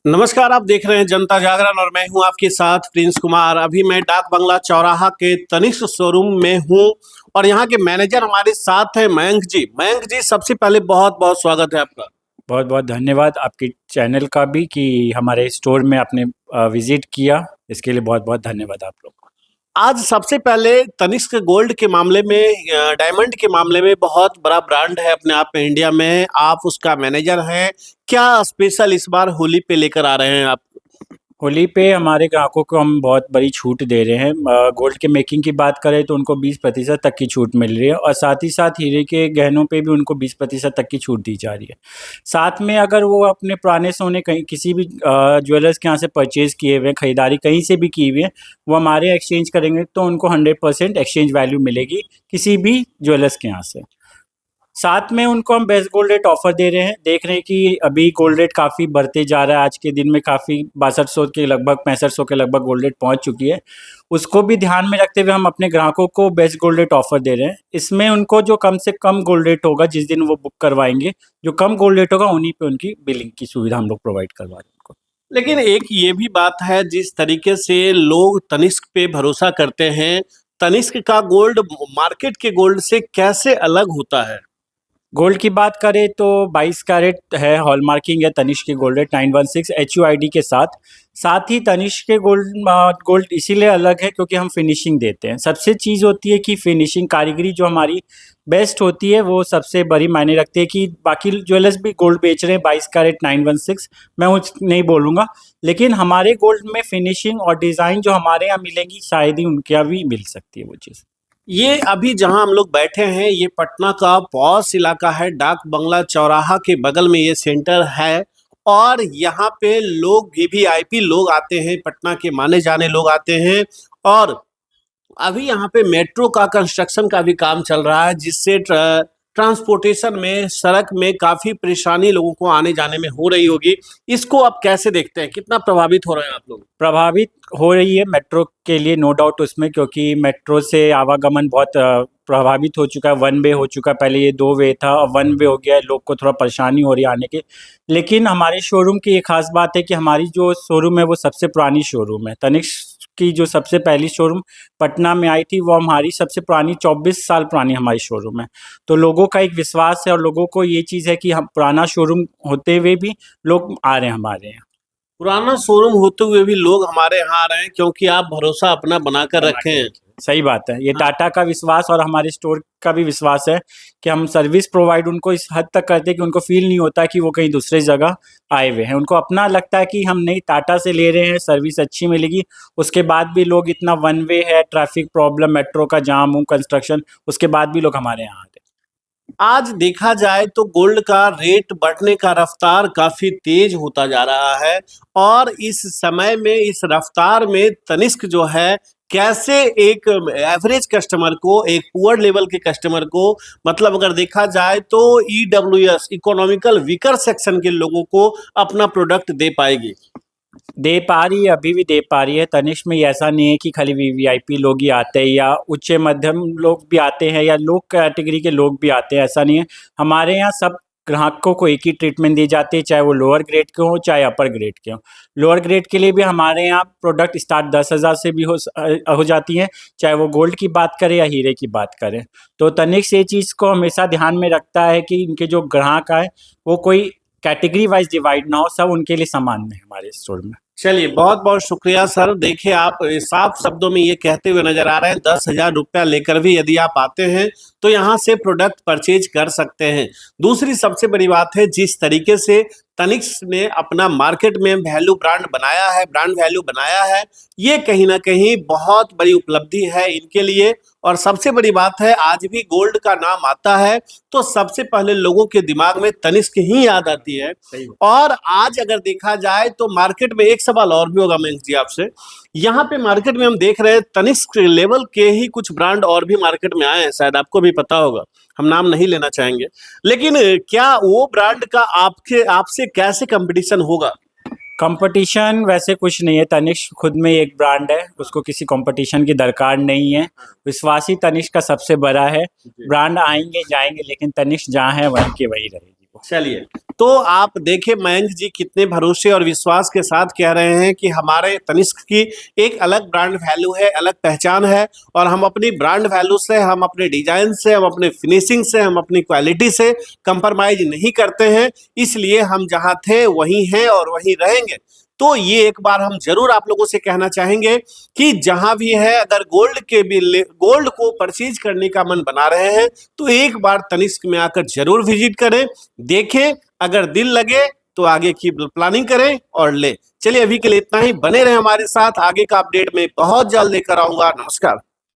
नमस्कार, आप देख रहे हैं जनता जागरण और मैं हूं आपके साथ प्रिंस कुमार। अभी मैं डाक बंगला चौराहा के तनिष्क शोरूम में हूं और यहां के मैनेजर हमारे साथ हैं मयंक जी। मयंक जी, सबसे पहले बहुत बहुत स्वागत है आपका। बहुत बहुत धन्यवाद आपके चैनल का भी कि हमारे स्टोर में आपने विजिट किया, इसके लिए बहुत बहुत धन्यवाद आप लोग को। आज सबसे पहले तनिष्क गोल्ड के मामले में, डायमंड के मामले में बहुत बड़ा ब्रांड है अपने आप में इंडिया में, आप उसका मैनेजर हैं। क्या स्पेशल इस बार होली पे लेकर आ रहे हैं आप? होली पे हमारे ग्राहकों को हम बहुत बड़ी छूट दे रहे हैं। गोल्ड के मेकिंग की बात करें तो उनको 20% तक की छूट मिल रही है और साथ ही साथ हीरे के गहनों पे भी उनको 20% तक की छूट दी जा रही है। साथ में अगर वो अपने पुराने सोने कहीं किसी भी ज्वेलर्स के यहाँ से परचेज किए हुए, खरीदारी कहीं से भी की हुई है, वो हमारे एक्सचेंज करेंगे तो उनको 100% एक्सचेंज वैल्यू मिलेगी किसी भी ज्वेलर्स के यहाँ से। साथ में उनको हम बेस्ट गोल्ड रेट ऑफर दे रहे हैं। देख रहे हैं कि अभी गोल्ड रेट काफ़ी बढ़ते जा रहा है, आज के दिन में काफ़ी 6200 के लगभग 6500 के लगभग गोल्ड रेट पहुंच चुकी है। उसको भी ध्यान में रखते हुए हम अपने ग्राहकों को बेस्ट गोल्ड रेट ऑफर दे रहे हैं। इसमें उनको जो कम से कम गोल्ड रेट होगा, जिस दिन वो बुक करवाएंगे, जो कम गोल्ड रेट होगा उन्हीं पे उनकी बिलिंग की सुविधा हम लोग प्रोवाइड करवा रहे हैं उनको। लेकिन एक ये भी बात है, जिस तरीके से लोग तनिष्क पे भरोसा करते हैं, तनिष्क का गोल्ड मार्केट के गोल्ड से कैसे अलग होता है? गोल्ड की बात करें तो 22 कैरेट है, हॉलमार्किंग है तनिष्क के गोल्ड रेट 916 HUID के साथ। साथ ही तनिष्क के गोल्ड इसीलिए अलग है क्योंकि हम फिनिशिंग देते हैं। सबसे चीज़ होती है कि फिनिशिंग कारीगरी जो हमारी बेस्ट होती है वो सबसे बड़ी मायने रखती है। कि बाकी ज्वेलर्स भी गोल्ड बेच रहे हैं 22 कैरेट 916, मैं उस नहीं बोलूँगा, लेकिन हमारे गोल्ड में फिनिशिंग और डिज़ाइन जो हमारे यहाँ मिलेंगी शायद ही उनके यहाँ भी मिल सकती है वो चीज़। ये अभी जहां हम लोग बैठे हैं, ये पटना का पॉश इलाका है। डाक बंगला चौराहा के बगल में ये सेंटर है और यहाँ पे लोग वीवीआईपी लोग आते हैं, पटना के माने जाने लोग आते हैं। और अभी यहाँ पे मेट्रो का कंस्ट्रक्शन का भी काम चल रहा है, जिससे ट्रांसपोर्टेशन में, सड़क में काफी परेशानी लोगों को आने जाने में हो रही होगी। इसको आप कैसे देखते हैं, कितना प्रभावित हो रहे हैं आप लोग? प्रभावित हो रही है मेट्रो के लिए, नो डाउट उसमें, क्योंकि मेट्रो से आवागमन बहुत प्रभावित हो चुका है। वन वे हो चुका है, पहले ये 2 वे था और 1 वे हो गया है, लोग को थोड़ा परेशानी हो रही है आने की। लेकिन हमारे शोरूम की ये खास बात है कि हमारी जो शोरूम है वो सबसे पुरानी शोरूम है। तनिष्क की जो सबसे पहली शोरूम पटना में आई थी वो हमारी सबसे पुरानी 24 साल पुरानी हमारी शोरूम है। तो लोगों का एक विश्वास है और लोगों को ये चीज़ है कि हम पुराना शोरूम होते हुए भी लोग आ रहे हैं हमारे यहाँ। पुराना शोरूम होते हुए भी लोग हमारे यहाँ आ रहे हैं क्योंकि आप भरोसा अपना बनाकर रखे हैं। सही बात है, ये हाँ। टाटा का विश्वास और हमारे स्टोर का भी विश्वास है कि हम सर्विस प्रोवाइड उनको इस हद तक करते हैं कि उनको फील नहीं होता कि वो कहीं दूसरी जगह आए हुए हैं। उनको अपना लगता है कि हम नहीं, टाटा से ले रहे हैं, सर्विस अच्छी मिलेगी। उसके बाद भी लोग, इतना वन वे है, ट्रैफिक प्रॉब्लम, मेट्रो का जाम, कंस्ट्रक्शन, उसके बाद भी लोग हमारे यहाँ आते हैं। आज देखा जाए तो गोल्ड का रेट बढ़ने का रफ्तार काफी तेज होता जा रहा है और इस समय में, इस रफ्तार में तनिष्क जो है, कैसे एक एवरेज कस्टमर को, एक पुअर लेवल के कस्टमर को, मतलब अगर देखा जाए तो EWS, इकोनॉमिकल वीकर सेक्शन के लोगों को अपना प्रोडक्ट दे पाएगी? दे पा रही है, अभी भी दे पा रही है। तनिष्क में ऐसा नहीं है कि खाली वीवीआईपी लोग ही आते हैं या उच्च मध्यम लोग भी आते हैं या लो कैटेगरी के लोग भी आते हैं, ऐसा नहीं है। हमारे यहाँ सब ग्राहकों को एक ही ट्रीटमेंट दी जाती है, चाहे वो लोअर ग्रेड के हों चाहे अपर ग्रेड के हों। लोअर ग्रेड के लिए भी हमारे यहाँ प्रोडक्ट स्टार्ट 10,000 से भी हो जाती हैं, चाहे वो गोल्ड की बात करें या हीरे की बात करें। तो तनिष्क ये चीज़ को हमेशा ध्यान में रखता है कि इनके जो ग्राहक आए वो कोई कैटेगरी वाइज डिवाइड ना हो, सब उनके लिए समान है हमारे स्टोर में। चलिए, बहुत बहुत शुक्रिया सर। देखिए, आप साफ शब्दों में ये कहते हुए नजर आ रहे हैं, 10,000 रुपया लेकर भी यदि आप आते हैं तो यहाँ से प्रोडक्ट परचेज कर सकते हैं। दूसरी सबसे बड़ी बात है, जिस तरीके से तनिष्क ने अपना मार्केट में वैल्यू ब्रांड बनाया है, ब्रांड वैल्यू बनाया है, ये कहीं ना कहीं बहुत बड़ी उपलब्धि है इनके लिए। और सबसे बड़ी बात है, आज भी गोल्ड का नाम आता है तो सबसे पहले लोगों के दिमाग में तनिष्क ही याद आती है। और आज अगर देखा जाए तो मार्केट में एक सवाल और भी होगा मयंक जी आपसे। यहाँ पे मार्केट में हम देख रहे हैं तनिष्क लेवल के ही कुछ ब्रांड और भी मार्केट में आए हैं, शायद आपको भी पता होगा, हम नाम नहीं लेना चाहेंगे। लेकिन क्या वो ब्रांड का आपसे कैसे कंपटीशन होगा? कंपटीशन वैसे कुछ नहीं है, तनिष्क खुद में एक ब्रांड है, उसको किसी कंपटीशन की दरकार नहीं है। विश्वास ही तनिष्क का सबसे बड़ा है। ब्रांड आएंगे जाएंगे लेकिन तनिष्क जहाँ है वहीं की वही रहेगी। चलिए, तो आप देखिए मयंक जी कितने भरोसे और विश्वास के साथ कह रहे हैं कि हमारे तनिष्क की एक अलग ब्रांड वैल्यू है, अलग पहचान है और हम अपनी ब्रांड वैल्यू से, हम अपने डिजाइन से, हम अपने फिनिशिंग से, हम अपनी क्वालिटी से कंप्रोमाइज नहीं करते हैं। इसलिए हम जहाँ थे वहीं हैं और वहीं रहेंगे। तो ये एक बार हम जरूर आप लोगों से कहना चाहेंगे कि जहां भी है, अगर गोल्ड को परचेज करने का मन बना रहे हैं तो एक बार तनिष्क में आकर जरूर विजिट करें, देखें, अगर दिल लगे तो आगे की प्लानिंग करें और ले। चलिए अभी के लिए इतना ही, बने रहे हमारे साथ, आगे का अपडेट में बहुत जल्द लेकर आऊंगा। नमस्कार।